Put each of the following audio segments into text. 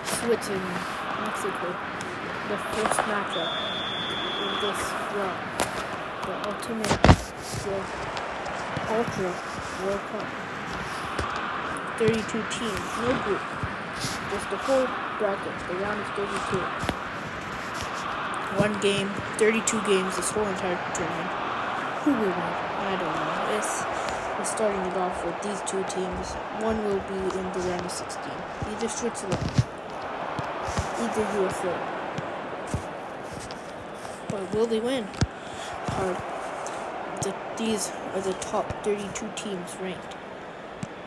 Switzerland, Mexico. The first matchup in this draw. The Ultra World Cup. 32 teams, no group. Just the whole bracket. The round is 32. One game, 32 games, this whole entire tournament. Who will win? I don't know. We're starting it off with these two teams. One will be in the round of 16. Either Switzerland, either USA. But will they win? Hard. These are the top 32 teams ranked,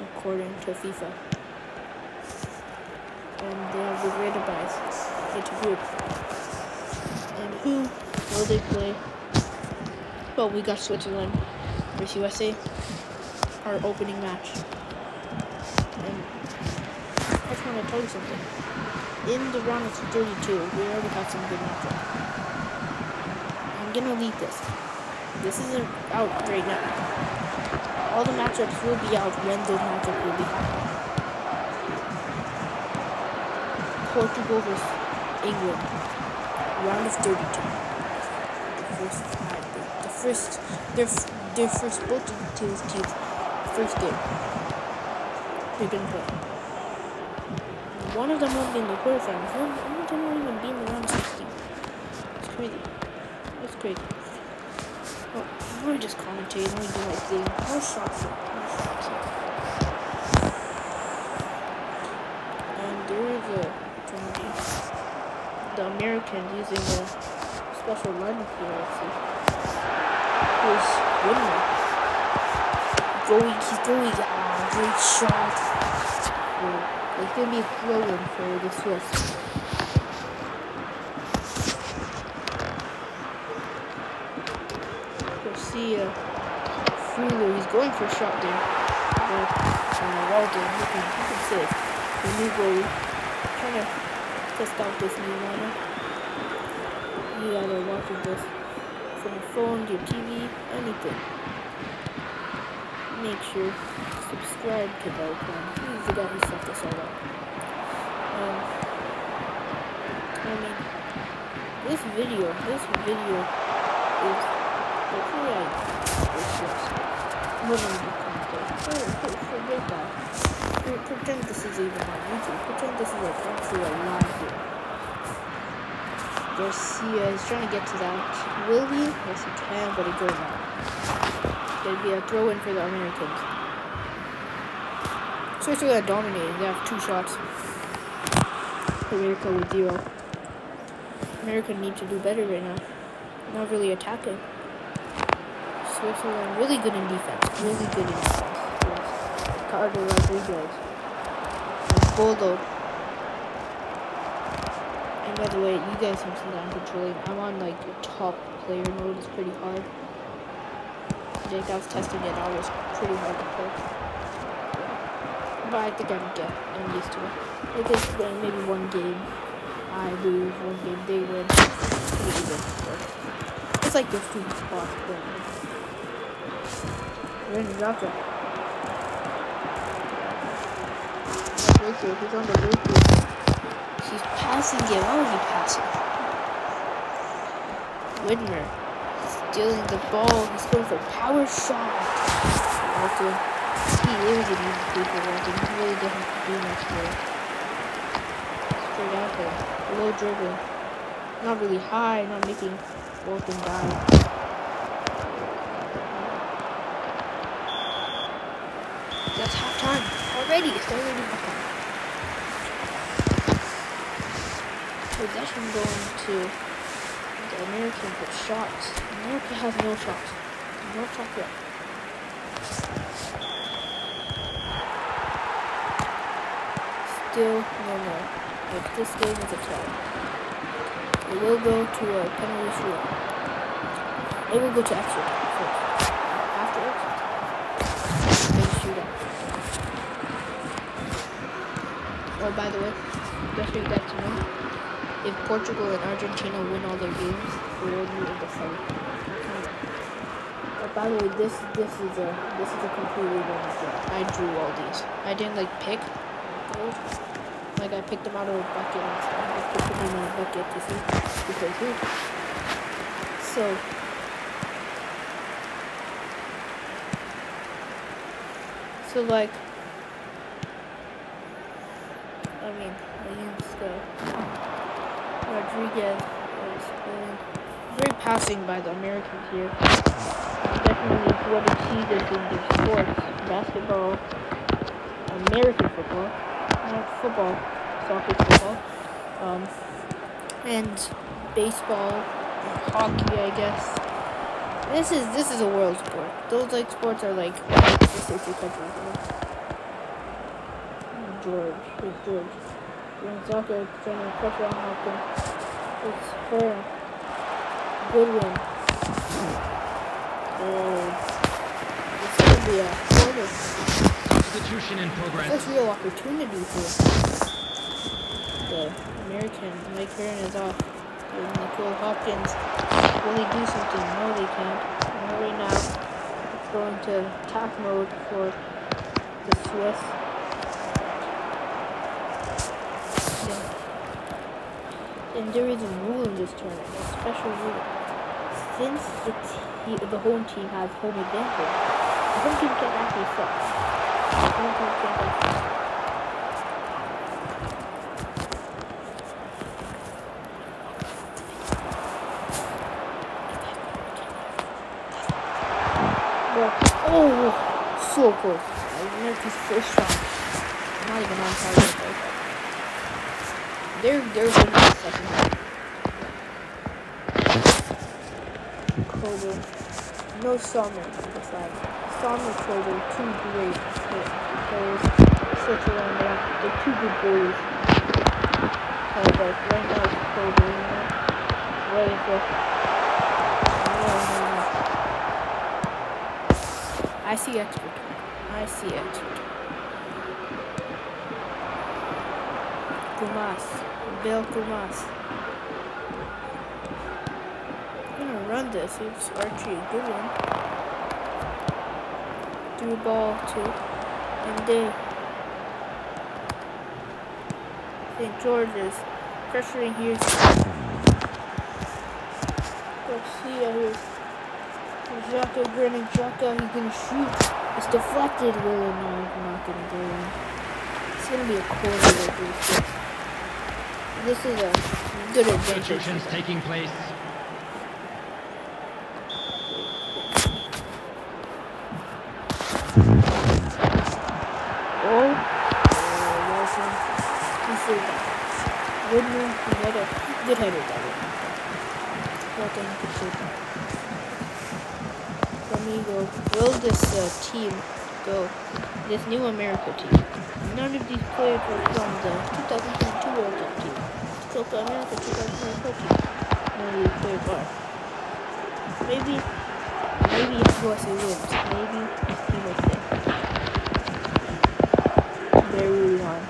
according to FIFA. And they have the greater bias into group. And who will they play? Well, we got Switzerland versus USA, our opening match. And I just want to tell you something. In the round of 32, we already have some good matchups. I'm gonna leak this. This isn't out right now. All the matchups will be out when those matchups will be happening. Portugal versus England, round of 32. Both of the teams, first game. They're gonna play. One of them won't be in the quarterfinals. One of them won't even be in the round of 16. It's crazy. It's crazy. Oh, let me just commentate. Let me do my thing. No shots. And there is the Americans using a special lineup here, let's see. Here's Whitmer. He's going. Great shot. It's going to be a throw-in for the Swiss. You'll see Fuller, he's going for a shot there. But Walden, he can save. The new goalie. Trying to test out this new lineup. You either watching this from your phone, your TV, anything. Make sure to subscribe to Valcon. He's the guy who set this all up. This video is hopefully forget that. Pretend this is even on YouTube. Pretend this is actually a live video. Garcia is trying to get to that. Will he? Yes, he can, but it goes out. There'd be a throw-in for the Americans. Switzerland dominating. They have 2 shots. America with 0. America need to do better right now. Not really attacking. Switzerland really good in defense. Yes. Carter Rodriguez. And Bolo. And by the way, you guys have seen that I'm controlling. I'm on like top player mode. It's pretty hard. I was testing it. I was pretty hard to play. But I think I'm used to it. I think maybe one game I lose, one game they win. Pretty good. It's like this team spot. Randy Rocca. He's on the breakthrough. He's passing it. Why was he passing? Whitmer. Stealing the ball. He's going for a power shot. Walton. He is an easy people Walton. He really doesn't have to do much here. Straight out there. Low dribble. Not really high. Not making Walton die. That's halftime. Already. It's already halftime. Possession going to the Americans with shots. America has no shots. No shot yet. Still no more. If this game is a tie, it will go to a penalty shootout. It will go to extra time first. After extra time, then shootout. Oh, by the way, just for you guys to know, if Portugal and Argentina win all their games, we will be in the semi. But by the way, this is a completely random draw. I drew all these. I didn't pick. My like I picked him out of a bucket and stuff. I put him in a bucket to see who plays who. So like, I mean, against Rodriguez was very passing by the Americans here. Definitely what a key this in the sports, basketball, American football, not football, soccer football, and baseball, and hockey, I guess. This is a world sport. Those like sports are like just two countries. Here's George. Doing soccer, trying to pressure on Hopkins. It's her. Goodwin. It's gonna be a corner. Substitution in progress. That's a real opportunity for the American. Mike Heron is off. And Nicole Hopkins. Will he do something? No, they can't. And right now, it's going to attack mode for the Swiss. And there is a rule in this tournament, a special rule. Since the home team has home advantage, the home team can't actually suck. The home team can't actually suck. Oh, so close. America's first shot. Not even on target. They're winning the second half. Kobe. No Sommer on the side. Sommer, Kobe, two great players. Switch around there. They're two good boys. Right now it's Kobe. Waiting for. I see extra time. Kumas. Bill Kumas. I'm gonna run this. It's Archie, a good one. Through ball to MD. St. George is pressuring here. Garcia here. Xhaka grinning. Xhaka, he's gonna shoot. It's deflected. Really, no, I'm not gonna go in. It's gonna be a quarter of this. This is a good advantage. Substitutions taking place. Goodman, good header, Amigo, will this team go? This new America team. None of these players were from the 2022 World Cup team. Copa America 2024 team. None of these players are. Maybe if USA wins, maybe he will stay. They're really on.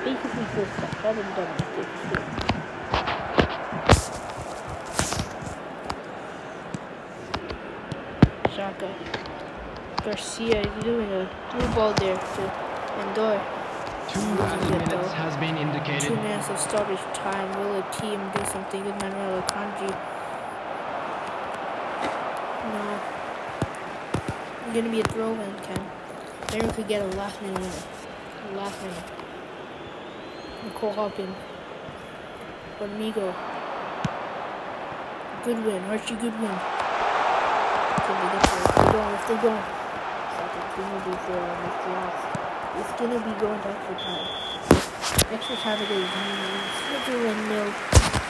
Basically first step. Haven't done it before. Xhaka. Garcia is doing a through ball there to Endor. 2 added minutes has been indicated. 2 minutes of stoppage time. Will a team do something with Manuel Akanji? No. It's gonna be a throw in, Ken. Then we could get a last minute winner. Nicole Hopkins. Amigo. Goodwin. Archie Goodwin. If they don't. It's gonna be going to extra time. Extra time it is. Switzerland nil.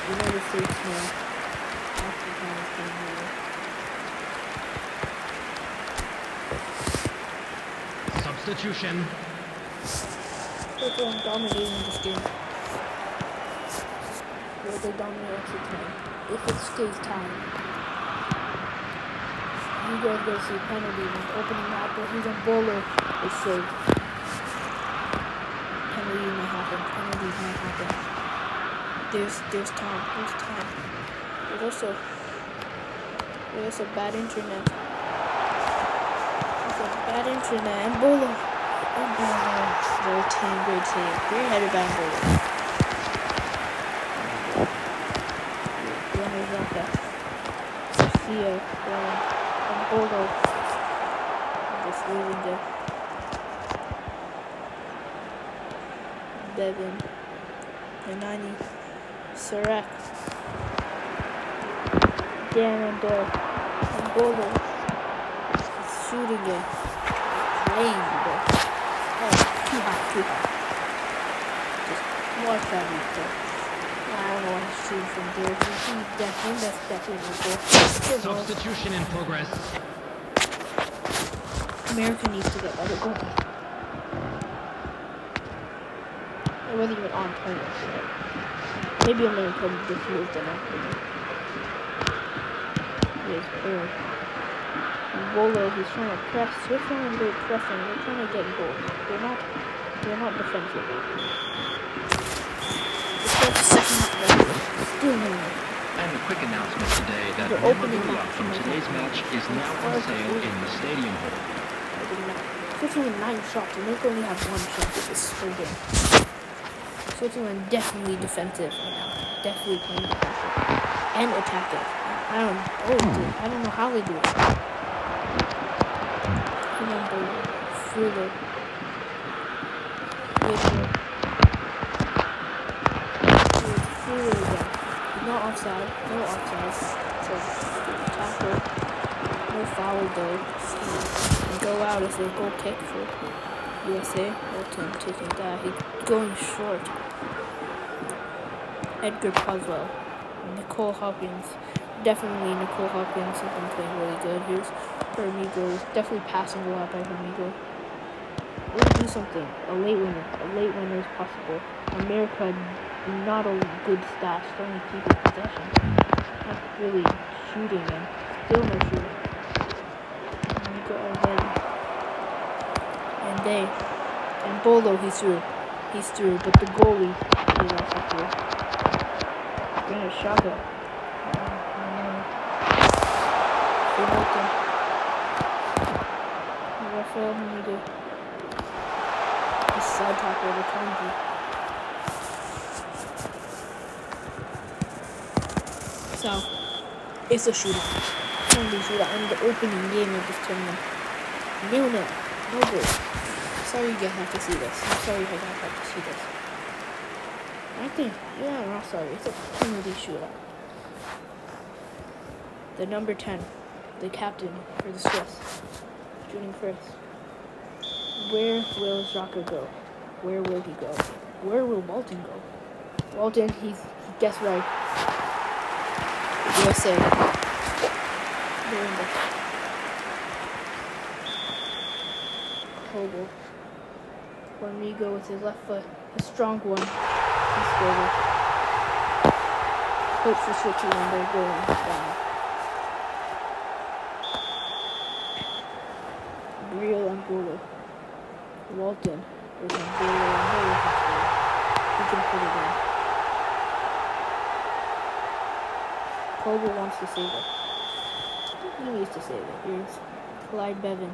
United States nil. Extra time is going to be. Substitution. Switzerland dominating this game. Will they dominate extra time? If it stays time. You guys go see penalty opening up, but he's on bowler. It's saved. Penalties might happen. There's time. There's also bad internet. And bowler. Very team, great save. Great header by Bolo. Runner Zaka. Sophia. And Bolo. Just losing it. Devin. Nanani. Sarek. Dan and Bolo. He's shooting it. Playing it. Too high. Just watch that replay. I don't know why he's shooting from there. That's definitely a goal. Substitution in progress. America needs to get better goal. It wasn't even on purpose. So maybe America just moved it up. Yes, Bolo, he's trying to press. Switzerland, they're pressing. They're trying to get goals. They're not defensive. It's the second half. And a quick announcement today that The opening memorabilia match from today's match is now on sale in the stadium hall. Switzerland 9 shots. America only have 1 shot. This is so good. Switzerland definitely defensive right now. Definitely playing defensive and attacking. I don't know how they do it. Fuller. Fuller again. No offside. So tackle. No foul though. Go out as a goal kick for USA. Bolton taking that. He's going short. Edgar Coswell. Nicole Hopkins. Definitely Nicole Hopkins has been playing really good. Here's Hermigo. Definitely passing a lot by Hermigo. Let's do something. A late winner is possible. America, not a good stat. Only keeping possession. Not really shooting and still no shooting. And Bolo, he's through, but the goalie is also through. Gonna shock it. Rafael Hermigo. He's side tackle the Kanji. So, it's a shootout. Only shootout in the opening game of this tournament. 0-0. No goal. Sorry you guys have to see this. I'm sorry you guys have to see this. I think, yeah, I'm not sorry. It's a penalty shootout. The number 10, the captain for the Swiss, shooting first. Where will Xhaka go? Where will he go? Where will Walton go? Walton, he guessed right. USA. They're in the Kogel. Hormigo with his left foot. A strong one. He scored it. Hope for Switzerland, they're going down. Real Angola. Walton is Angola and he can put it in. Kogel wants to save it. He needs to save it. Here's Clyde Bevan. And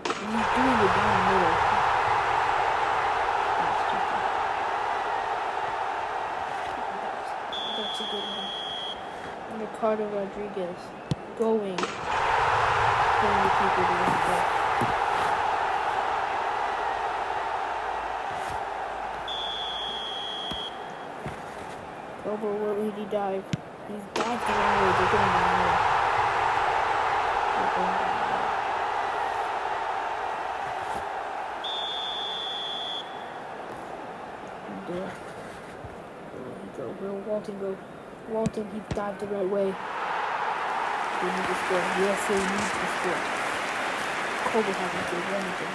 he's doing it down the middle. That's a good one. And Ricardo Rodriguez going. Putting the people to the goal. Over, where did he dive? He's dived the wrong way. They're going the wrong way. There. Where did he go? Where will Walton go? Walton, he dived the right way. They need to score. Yes, they need to score. Kobe hasn't done anything.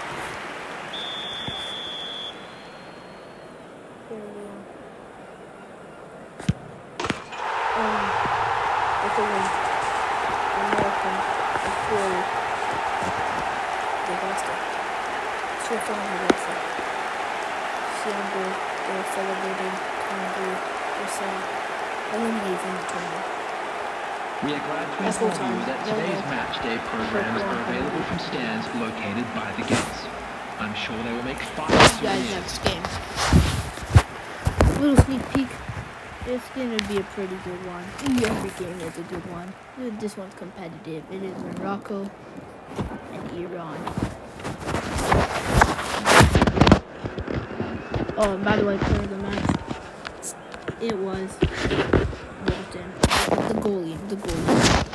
There we go. It's a win. American is forward. They lost it. Switzerland lost it. Seattle, they're celebrating. They're sad. Eliminated from the tournament. We are glad to inform you that today's match day programs are available from stands located by the gates. I'm sure they will make fire You guys have this game. Little sneak peek. It's gonna be a pretty good one. Every game is a good one. This one's competitive. It is Morocco and Iran. Oh, and by the way, player of the match, it was Walton. The goalie.